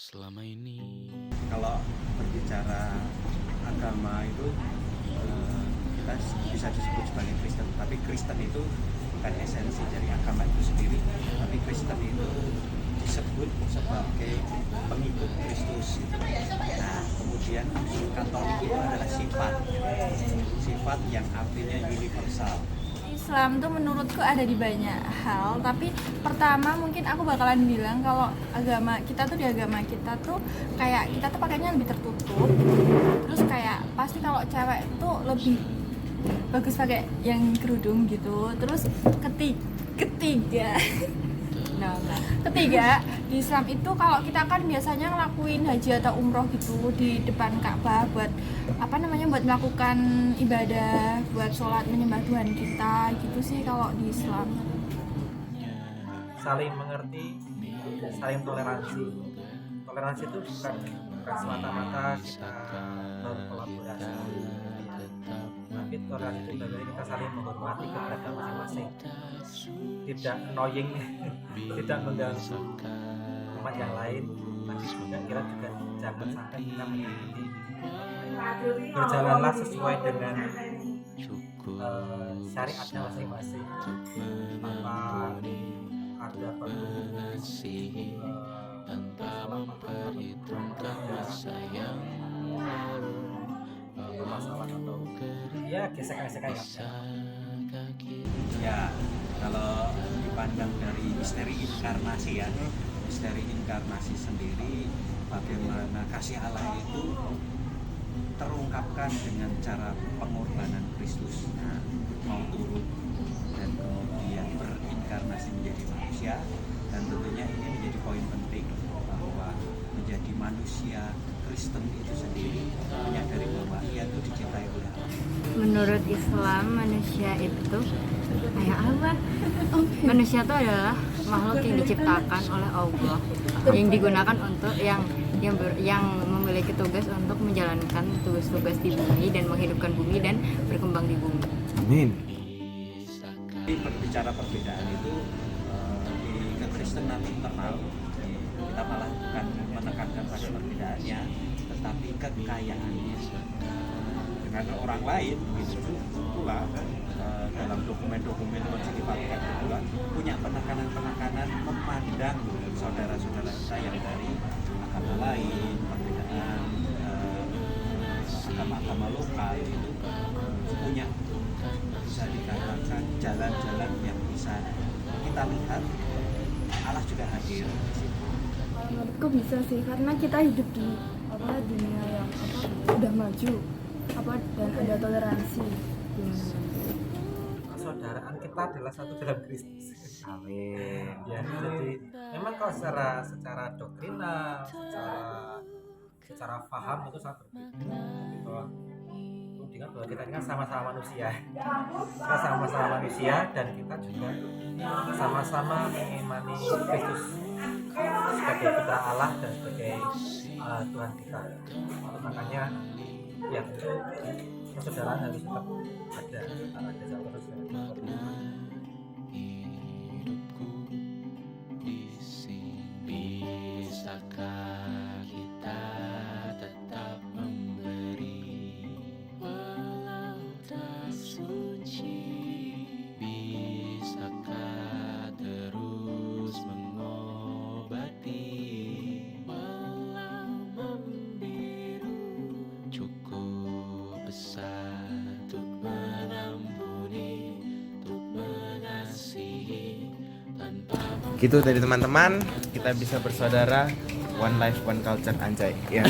selama ini. Kalau berbicara agama itu kita bisa disebut sebagai Kristen, tapi Kristen itu bukan esensi dari agama itu sendiri, tapi Kristen itu disebut sebagai pengikut Kristus. Nah, kemudian Katolik itu adalah sifat yang artinya universal. Islam tuh menurutku ada di banyak hal, tapi pertama mungkin aku bakalan bilang kalau agama kita tuh, di agama kita tuh kayak kita tuh pakainya lebih tertutup, terus kayak pasti kalau cewek tuh lebih bagus pakai yang kerudung gitu. Terus ketiga di Islam itu kalau kita kan biasanya ngelakuin haji atau umroh gitu di depan Ka'bah buat buat melakukan ibadah, buat sholat menyembah Tuhan kita gitu sih kalau di Islam. Saling mengerti, saling toleransi. Toleransi itu bukan semata-mata kita berkolaborasi, tapi toleransi itu bagaimana kita saling menghormati keberadaan masing-masing, tidak annoying, tidak mengganggu umat yang lain, tapi juga jangan sampai kita menyakiti. Berjalanlah sesuai dengan syariatnya masing-masing, tanpa ada perlu tanpa memperhitungkan sayang, masalah atau ya gesekan-gesekan Ya, kalau dipandang dari misteri inkarnasi ya, misteri inkarnasi sendiri, bagaimana kasih Allah itu terungkapkan dengan cara pengorbanan Kristus. Nah, mau turun dan kemudian berinkarnasi menjadi manusia, dan tentunya ini menjadi poin penting bahwa menjadi manusia Kristen itu sendiri menyadari bahwa ia itu dicintai oleh Allah. Menurut Islam, manusia itu kayak apa? Manusia itu adalah makhluk yang diciptakan oleh Allah, yang digunakan untuk yang memiliki tugas untuk menjalankan tugas-tugas di bumi dan menghidupkan bumi dan berkembang di bumi. Amin. Jadi berbicara perbedaan itu di kekristenan internal kita malah bukan menekankan pada perbedaannya, tetapi kekayaannya. Dengan orang lain begitu pula dalam dokumen-dokumen Konsili Vatikan pula punya penekanan memandang saudara-saudara kita yang dari agama lain, perbedaan agama-agama lokal itu punya, bisa dikatakan jalan-jalan yang bisa kita lihat Allah juga hadir di situ. Menurutku bisa sih, karena kita hidup di dunia yang udah maju dan ada toleransi. Persaudaraan kita adalah satu dalam Kristus. Amin. Ya, jadi memang kalau secara doktrinal, secara paham itu sangat berbeda. Tapi kalau dengan bahwa kita ini kan sama-sama manusia, kita sama-sama manusia dan kita juga sama-sama mengimani Kristus sebagai putra Allah dan sebagai Tuhan kita. Makanya ya persaudaraan harus tetap ada terus. hidupku di sini. Bisakah kita tetap memberi walau tak suci? Bisakah terus mengobati walau membiru? Cukup besar untuk mengampuni, untuk mengasihi tanpa. Gitu tadi teman-teman, kita bisa bersaudara, one life one culture, anjay ya.